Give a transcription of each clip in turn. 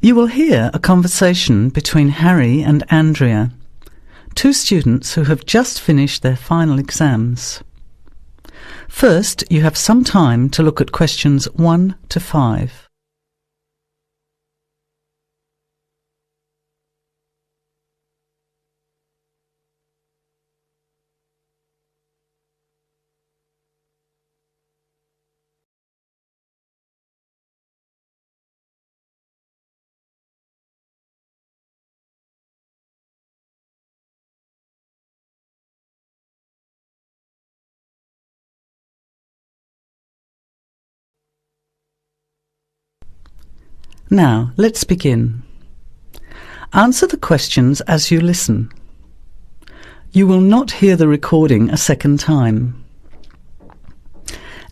You will hear a conversation between Harry and Andrea, two students who have just finished their final exams. First, you have some time to look at questions 1 to 5. Now, let's begin. Answer the questions as you listen. You will not hear the recording a second time.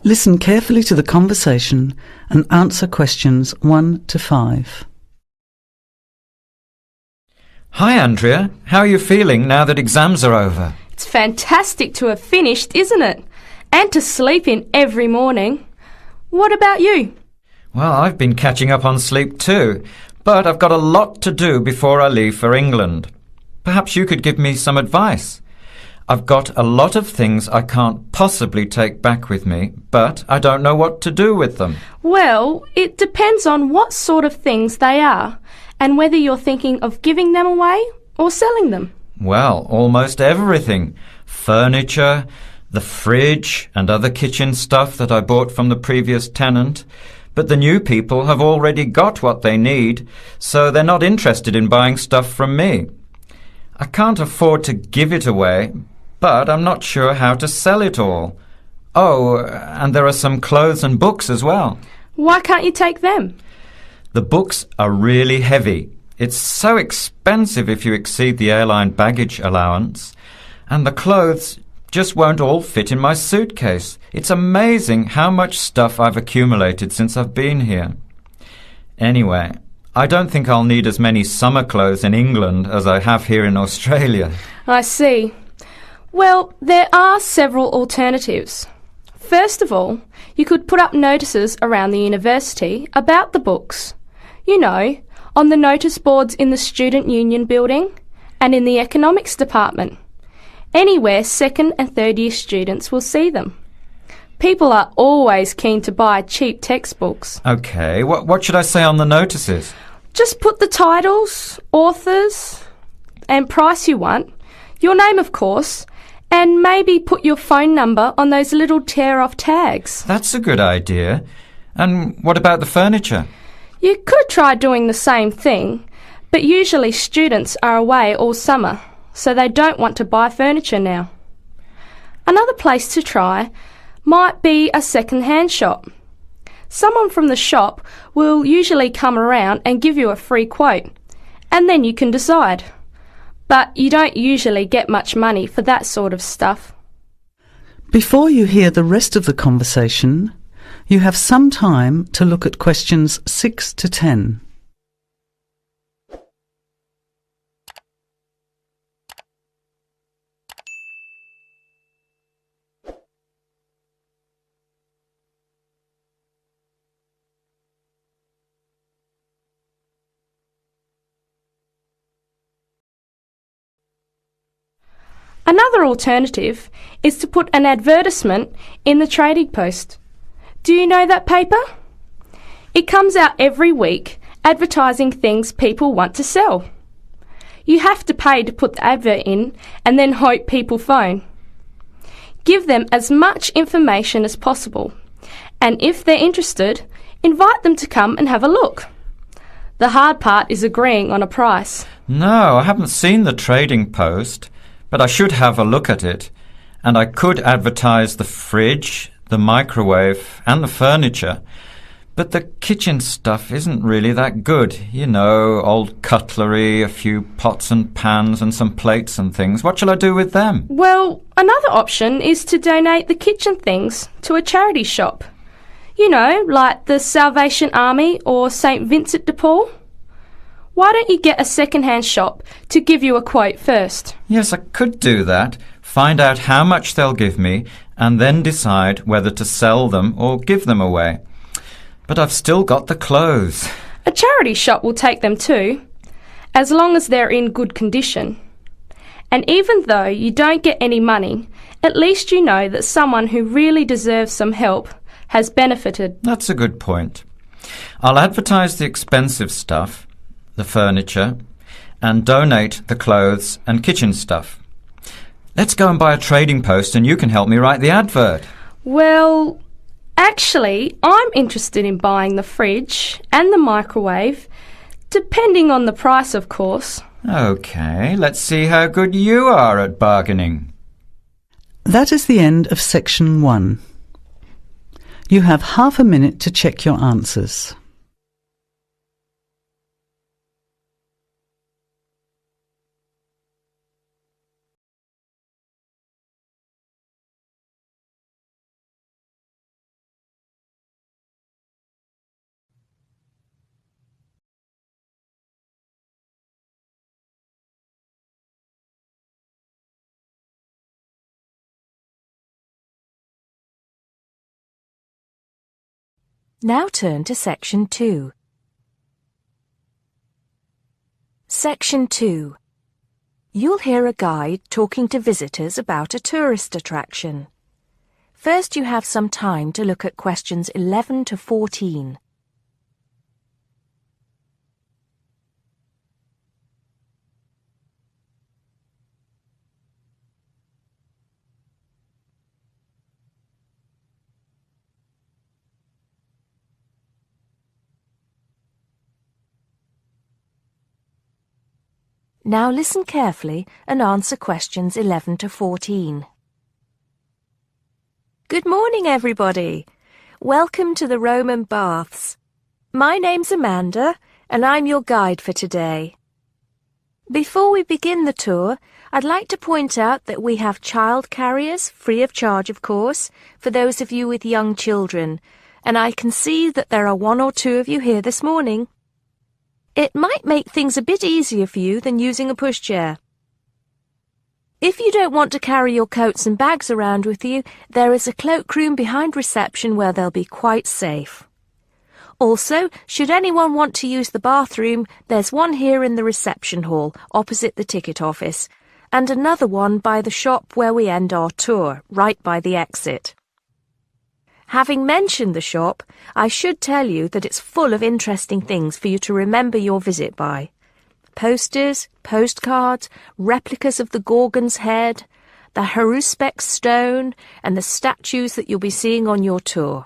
Listen carefully to the conversation and answer questions 1 to 5. Hi, Andrea. How are you feeling now that exams are over? It's fantastic to have finished, isn't it? And to sleep in every morning. What about you? Well, I've been catching up on sleep too, but I've got a lot to do before I leave for England. Perhaps you could give me some advice. I've got a lot of things I can't possibly take back with me, but I don't know what to do with them. Well, it depends on what sort of things they are and whether you're thinking of giving them away or selling them. Well, almost everything. Furniture, the fridge and other kitchen stuff that I bought from the previous tenant. But the new people have already got what they need, so they're not interested in buying stuff from me. I can't afford to give it away, but I'm not sure how to sell it all. Oh, and there are some clothes and books as well. Why can't you take them? The books are really heavy. It's so expensive if you exceed the airline baggage allowance. And the clothes just won't all fit in my suitcase. It's amazing how much stuff I've accumulated since I've been here. Anyway, I don't think I'll need as many summer clothes in England as I have here in Australia. I see. Well, there are several alternatives. First of all, you could put up notices around the university about the books. You know, on the notice boards in the Student Union building and in the economics department. Anywhere second and third year students will see them. People are always keen to buy cheap textbooks. OK, what should I say on the notices? Just put the titles, authors and price you want, your name of course, and maybe put your phone number on those little tear-off tags. That's a good idea. And what about the furniture? You could try doing the same thing, but usually students are away all summer, so they don't want to buy furniture now. Another place to try might be a second-hand shop. Someone from the shop will usually come around and give you a free quote, and then you can decide. But you don't usually get much money for that sort of stuff. Before you hear the rest of the conversation, you have some time to look at questions 6 to 10. Another alternative is to put an advertisement in the Trading Post. Do you know that paper? It comes out every week advertising things people want to sell. You have to pay to put the advert in and then hope people phone. Give them as much information as possible, and if they're interested, invite them to come and have a look. The hard part is agreeing on a price. No, I haven't seen the Trading Post, but I should have a look at it. And I could advertise the fridge, the microwave and the furniture. But the kitchen stuff isn't really that good. You know, old cutlery, a few pots and pans and some plates and things. What shall I do with them? Well, another option is to donate the kitchen things to a charity shop. You know, like the Salvation Army or St. Vincent de Paul. Why don't you get a second-hand shop to give you a quote first? Yes, I could do that. Find out how much they'll give me and then decide whether to sell them or give them away. But I've still got the clothes. A charity shop will take them too, as long as they're in good condition. And even though you don't get any money, at least you know that someone who really deserves some help has benefited. That's a good point. I'll advertise the expensive stuff, the furniture, and donate the clothes and kitchen stuff. Let's go and buy a trading post and you can help me write the advert. Well, actually, I'm interested in buying the fridge and the microwave, depending on the price, of course. OK, let's see how good you are at bargaining. That is the end of section 1. You have half a minute to check your answers. Now turn to Section 2. Section 2. You'll hear a guide talking to visitors about a tourist attraction. First, you have some time to look at questions 11 to 14. Now listen carefully and answer questions 11 to 14. Good morning, everybody. Welcome to the Roman Baths. My name's Amanda, and I'm your guide for today. Before we begin the tour, I'd like to point out that we have child carriers, free of charge, of course, for those of you with young children, and I can see that there are 1 or 2 of you here this morning. It might make things a bit easier for you than using a pushchair. If you don't want to carry your coats and bags around with you, there is a cloakroom behind reception where they'll be quite safe. Also, should anyone want to use the bathroom, there's one here in the reception hall, opposite the ticket office, and another one by the shop where we end our tour, right by the exit. Having mentioned the shop, I should tell you that it's full of interesting things for you to remember your visit by. Posters, postcards, replicas of the Gorgon's head, the Haruspex stone, and the statues that you'll be seeing on your tour.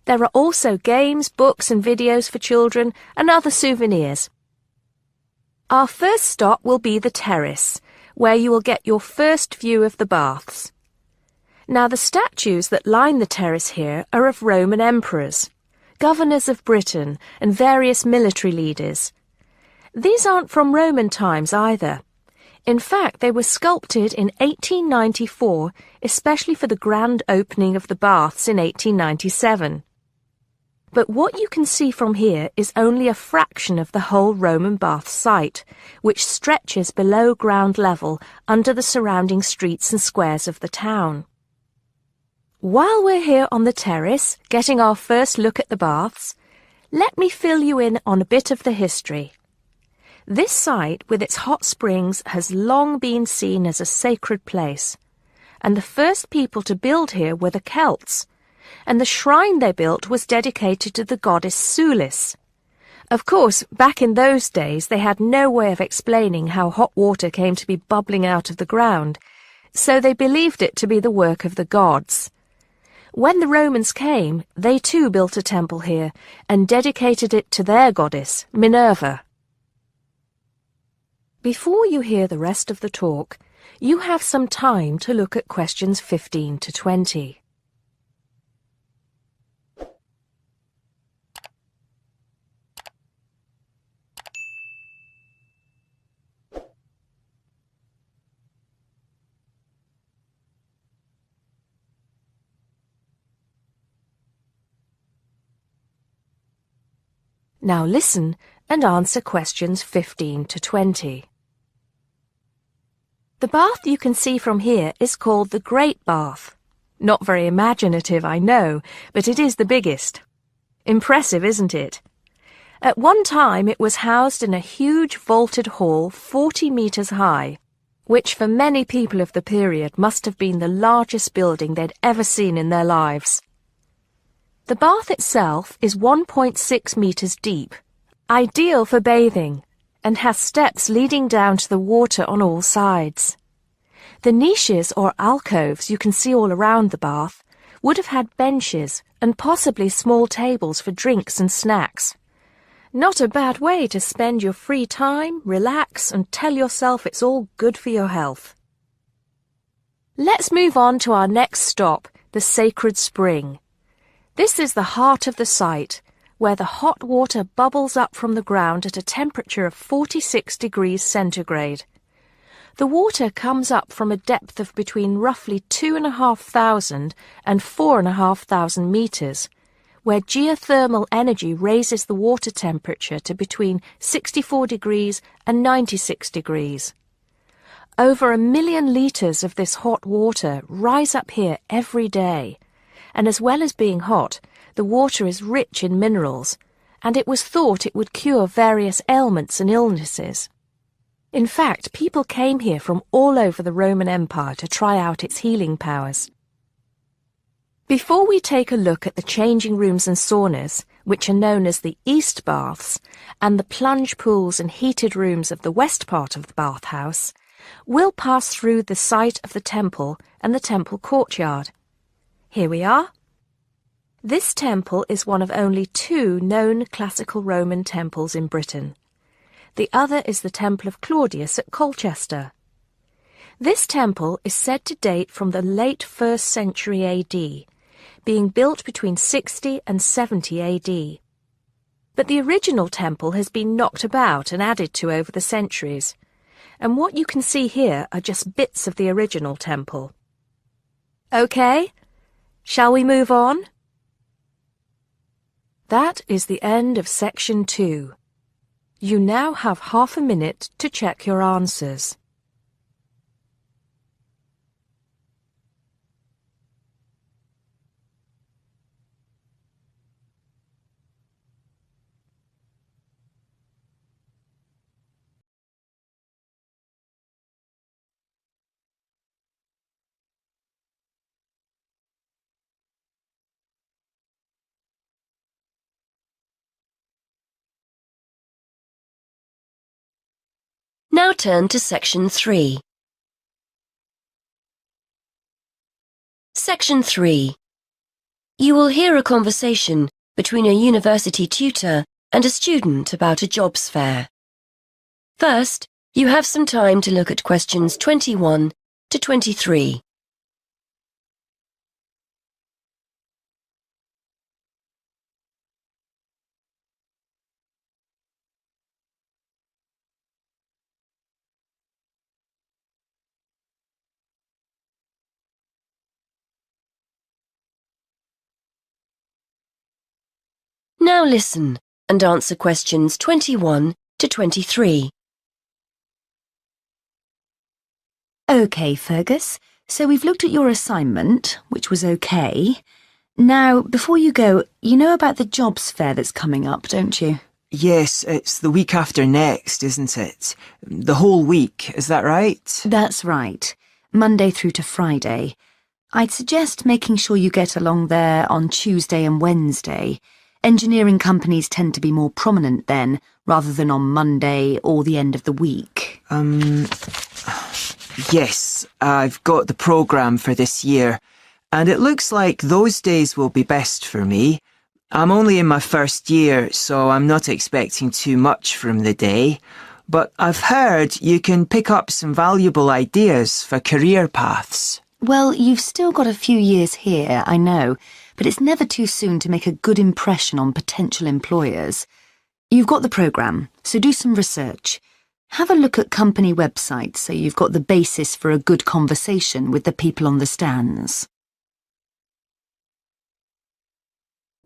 There are also games, books and videos for children and other souvenirs. Our first stop will be the terrace, where you will get your first view of the baths. Now, the statues that line the terrace here are of Roman emperors, governors of Britain, and various military leaders. These aren't from Roman times either. In fact, they were sculpted in 1894, especially for the grand opening of the baths in 1897. But what you can see from here is only a fraction of the whole Roman bath site, which stretches below ground level under the surrounding streets and squares of the town. While we're here on the terrace, getting our first look at the baths, let me fill you in on a bit of the history. This site, with its hot springs, has long been seen as a sacred place, and the first people to build here were the Celts, and the shrine they built was dedicated to the goddess Sulis. Of course, back in those days they had no way of explaining how hot water came to be bubbling out of the ground, so they believed it to be the work of the gods. When the Romans came, they too built a temple here and dedicated it to their goddess, Minerva. Before you hear the rest of the talk, you have some time to look at questions 15 to 20. Now listen and answer questions 15 to 20. The bath you can see from here is called the Great Bath. Not very imaginative, I know, but it is the biggest. Impressive, isn't it? At one time it was housed in a huge vaulted hall 40 metres high, which for many people of the period must have been the largest building they'd ever seen in their lives. The bath itself is 1.6 metres deep, ideal for bathing, and has steps leading down to the water on all sides. The niches or alcoves you can see all around the bath would have had benches and possibly small tables for drinks and snacks. Not a bad way to spend your free time, relax, and tell yourself it's all good for your health. Let's move on to our next stop, the sacred spring. This is the heart of the site, where the hot water bubbles up from the ground at a temperature of 46 degrees centigrade. The water comes up from a depth of between roughly 2,500 and 4,500 metres, where geothermal energy raises the water temperature to between 64 degrees and 96 degrees. Over 1 million litres of this hot water rise up here every day, and as well as being hot, the water is rich in minerals, and it was thought it would cure various ailments and illnesses. In fact, people came here from all over the Roman Empire to try out its healing powers. Before we take a look at the changing rooms and saunas, which are known as the East Baths, and the plunge pools and heated rooms of the west part of the bathhouse, we'll pass through the site of the temple and the temple courtyard. Here we are. This temple is one of only 2 known classical Roman temples in Britain. The other is the Temple of Claudius at Colchester. This temple is said to date from the late 1st century AD, being built between 60 and 70 AD. But the original temple has been knocked about and added to over the centuries, and what you can see here are just bits of the original temple. Okay, shall we move on? That is the end of section 2. You now have half a minute to check your answers. Now turn to section 3. Section 3. You will hear a conversation between a university tutor and a student about a jobs fair. First, you have some time to look at questions 21 to 23. Now listen and answer questions 21 to 23. OK, Fergus, so we've looked at your assignment, which was OK. Now, before you go, you know about the jobs fair that's coming up, don't you? Yes, it's the week after next, isn't it? The whole week, is that right? That's right. Monday through to Friday. I'd suggest making sure you get along there on Tuesday and Wednesday. Engineering companies tend to be more prominent then, rather than on Monday or the end of the week. Yes, I've got the programme for this year, and it looks like those days will be best for me. I'm only in my first year, so I'm not expecting too much from the day, but I've heard you can pick up some valuable ideas for career paths. Well, you've still got a few years here, I know, but it's never too soon to make a good impression on potential employers. You've got the programme, so do some research. Have a look at company websites so you've got the basis for a good conversation with the people on the stands.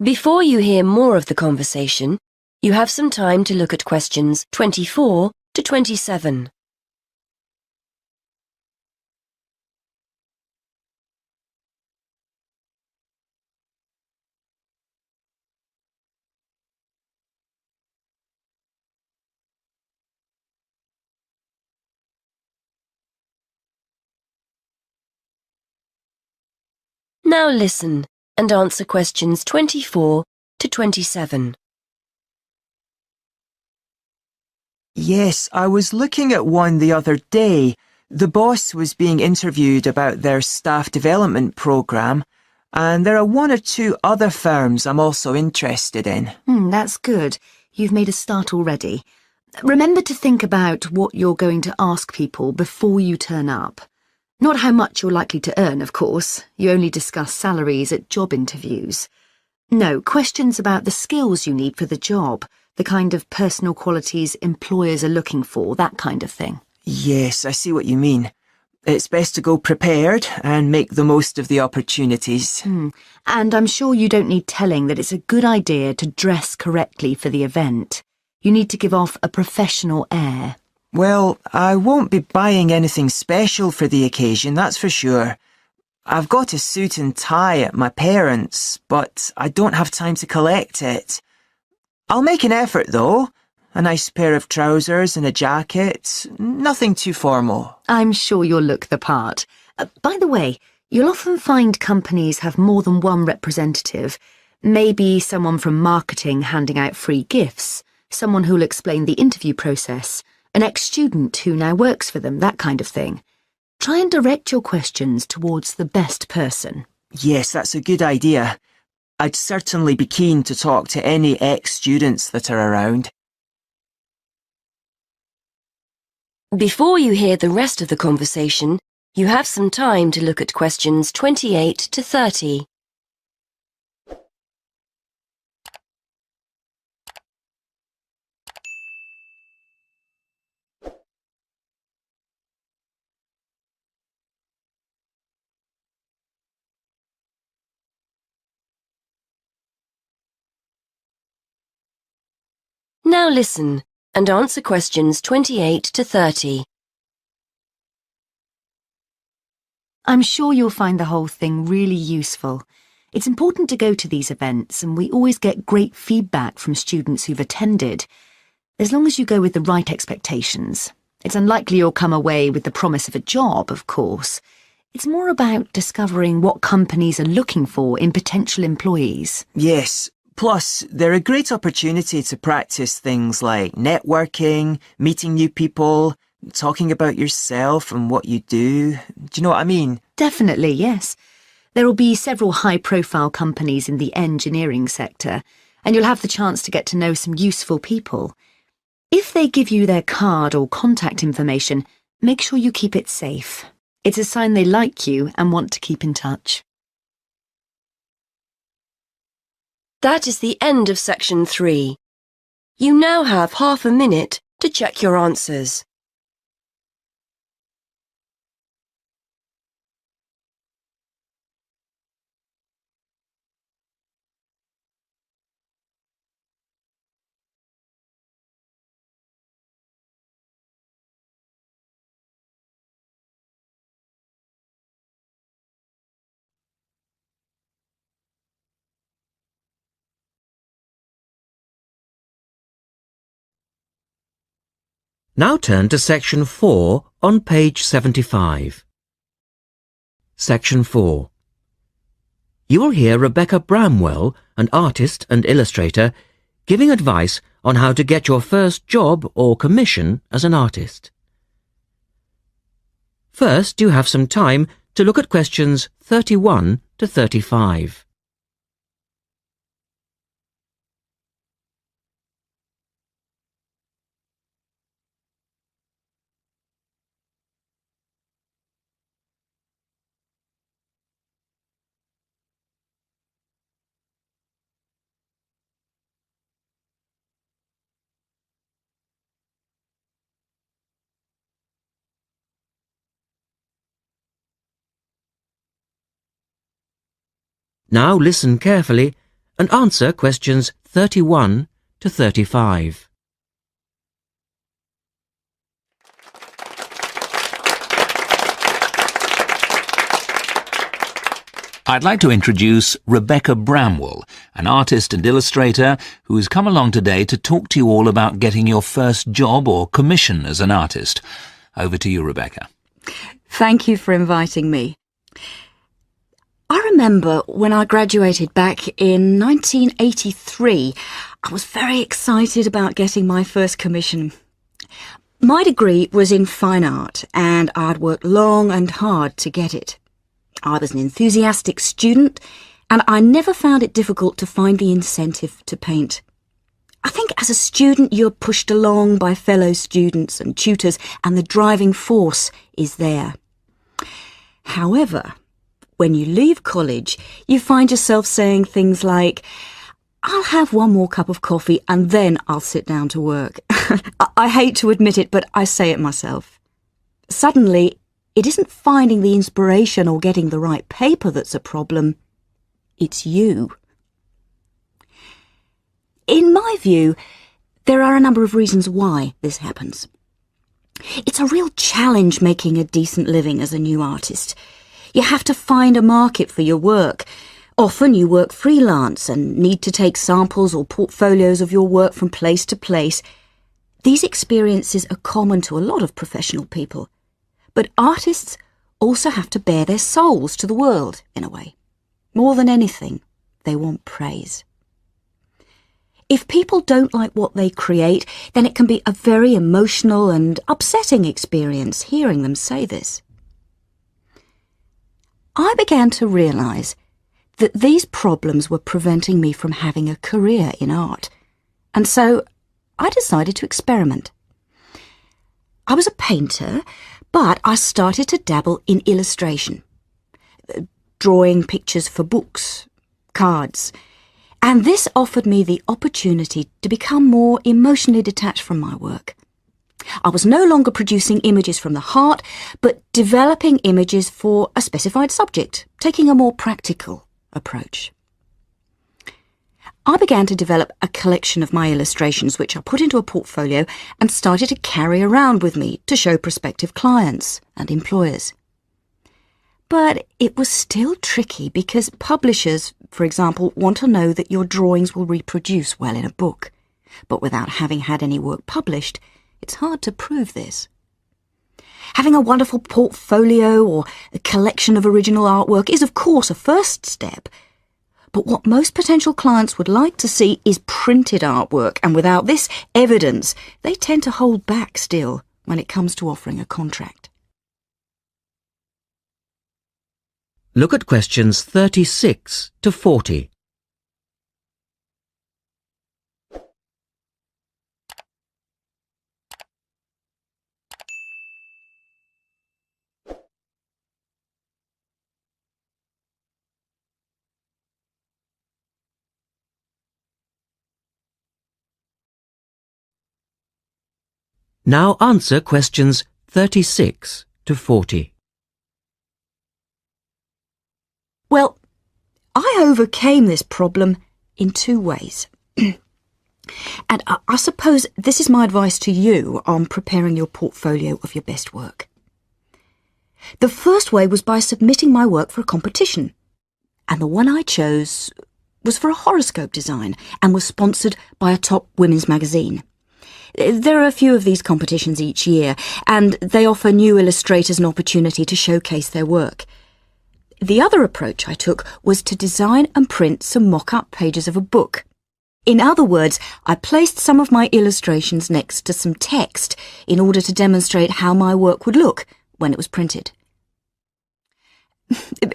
Before you hear more of the conversation, you have some time to look at questions 24 to 27. Now listen and answer questions 24 to 27. Yes, I was looking at one the other day. The boss was being interviewed about their staff development programme, and there are one or two other firms I'm also interested in. That's good. You've made a start already. Remember to think about what you're going to ask people before you turn up. Not how much you're likely to earn, of course. You only discuss salaries at job interviews. No, questions about the skills you need for the job, the kind of personal qualities employers are looking for, that kind of thing. Yes, I see what you mean. It's best to go prepared and make the most of the opportunities. And I'm sure you don't need telling that it's a good idea to dress correctly for the event. You need to give off a professional air. Well, I won't be buying anything special for the occasion, that's for sure. I've got a suit and tie at my parents', but I don't have time to collect it. I'll make an effort, though. A nice pair of trousers and a jacket. Nothing too formal. I'm sure you'll look the part. By the way, you'll often find companies have more than one representative. Maybe someone from marketing handing out free gifts, someone who'll explain the interview process, an ex-student who now works for them, that kind of thing. Try and direct your questions towards the best person. Yes, that's a good idea. I'd certainly be keen to talk to any ex-students that are around. Before you hear the rest of the conversation, you have some time to look at questions 28 to 30. Now listen and answer questions 28 to 30. I'm sure you'll find the whole thing really useful. It's important to go to these events, and we always get great feedback from students who've attended. As long as you go with the right expectations. It's unlikely you'll come away with the promise of a job, of course. It's more about discovering what companies are looking for in potential employees. Yes. Plus, they're a great opportunity to practice things like networking, meeting new people, talking about yourself and what you do. Do you know what I mean? Definitely, yes. There will be several high-profile companies in the engineering sector, and you'll have the chance to get to know some useful people. If they give you their card or contact information, make sure you keep it safe. It's a sign they like you and want to keep in touch. That is the end of section 3. You now have half a minute to check your answers. Now turn to section 4 on page 75. Section 4. You will hear Rebecca Bramwell, an artist and illustrator, giving advice on how to get your first job or commission as an artist. First, you have some time to look at questions 31 to 35. Now listen carefully and answer questions 31 to 35. I'd like to introduce Rebecca Bramwell, an artist and illustrator who has come along today to talk to you all about getting your first job or commission as an artist. Over to you, Rebecca. Thank you for inviting me. I remember when I graduated back in 1983, I was very excited about getting my first commission. My degree was in fine art, and I'd worked long and hard to get it. I was an enthusiastic student, and I never found it difficult to find the incentive to paint. I think as a student you're pushed along by fellow students and tutors, and the driving force is there. However, when you leave college, you find yourself saying things like, "I'll have one more cup of coffee and then I'll sit down to work." I hate to admit it, but I say it myself. Suddenly, it isn't finding the inspiration or getting the right paper that's a problem. It's you. In my view, there are a number of reasons why this happens. It's a real challenge making a decent living as a new artist. You have to find a market for your work. Often you work freelance and need to take samples or portfolios of your work from place to place. These experiences are common to a lot of professional people. But artists also have to bare their souls to the world, in a way. More than anything, they want praise. If people don't like what they create, then it can be a very emotional and upsetting experience hearing them say this. I began to realise that these problems were preventing me from having a career in art, and so I decided to experiment. I was a painter, but I started to dabble in illustration, drawing pictures for books, cards, and this offered me the opportunity to become more emotionally detached from my work. I was no longer producing images from the heart, but developing images for a specified subject, taking a more practical approach. I began to develop a collection of my illustrations, which I put into a portfolio and started to carry around with me to show prospective clients and employers. But it was still tricky because publishers, for example, want to know that your drawings will reproduce well in a book. But without having had any work published, it's hard to prove this. Having a wonderful portfolio or a collection of original artwork is, of course, a first step. But what most potential clients would like to see is printed artwork, and without this evidence, they tend to hold back still when it comes to offering a contract. Look at questions 36 to 40. Now answer questions 36 to 40. Well, I overcame this problem in two ways. And I suppose this is my advice to you on preparing your portfolio of your best work. The first way was by submitting my work for a competition. And the one I chose was for a horoscope design and was sponsored by a top women's magazine. There are a few of these competitions each year, and they offer new illustrators an opportunity to showcase their work. The other approach I took was to design and print some mock-up pages of a book. In other words, I placed some of my illustrations next to some text in order to demonstrate how my work would look when it was printed.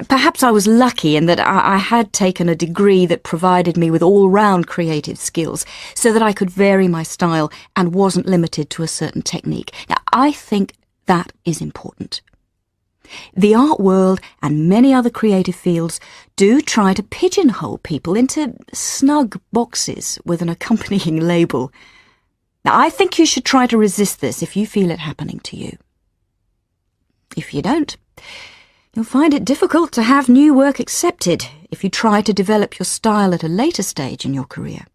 Perhaps I was lucky in that I had taken a degree that provided me with all-round creative skills so that I could vary my style and wasn't limited to a certain technique. Now, I think that is important. The art world and many other creative fields do try to pigeonhole people into snug boxes with an accompanying label. Now, I think you should try to resist this if you feel it happening to you. If you don't, you'll find it difficult to have new work accepted if you try to develop your style at a later stage in your career.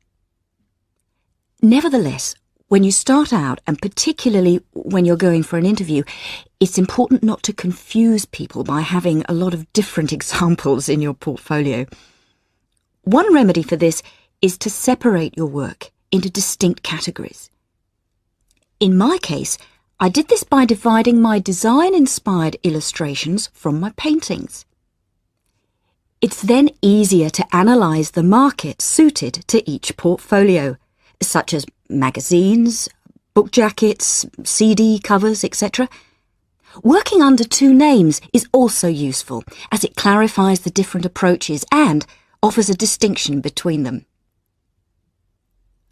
Nevertheless, when you start out, and particularly when you're going for an interview, it's important not to confuse people by having a lot of different examples in your portfolio. One remedy for this is to separate your work into distinct categories. In my case, I did this by dividing my design-inspired illustrations from my paintings. It's then easier to analyse the market suited to each portfolio, such as magazines, book jackets, CD covers, etc. Working under two names is also useful, as it clarifies the different approaches and offers a distinction between them.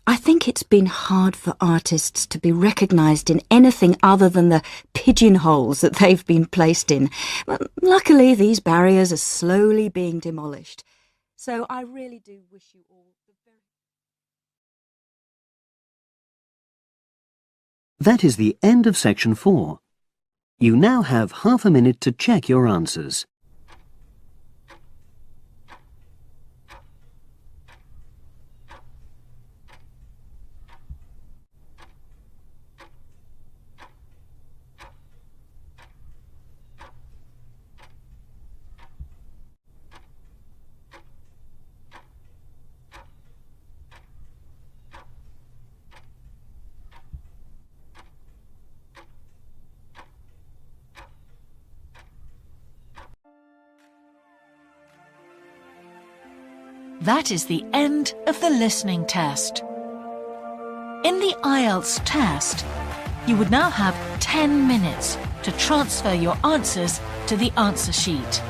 I think it's been hard for artists to be recognised in anything other than the pigeonholes that they've been placed in. But luckily, these barriers are slowly being demolished. So I really do wish you all the very... That is the end of section 4. You now have half a minute to check your answers. That is the end of the listening test. In the IELTS test, you would now have 10 minutes to transfer your answers to the answer sheet.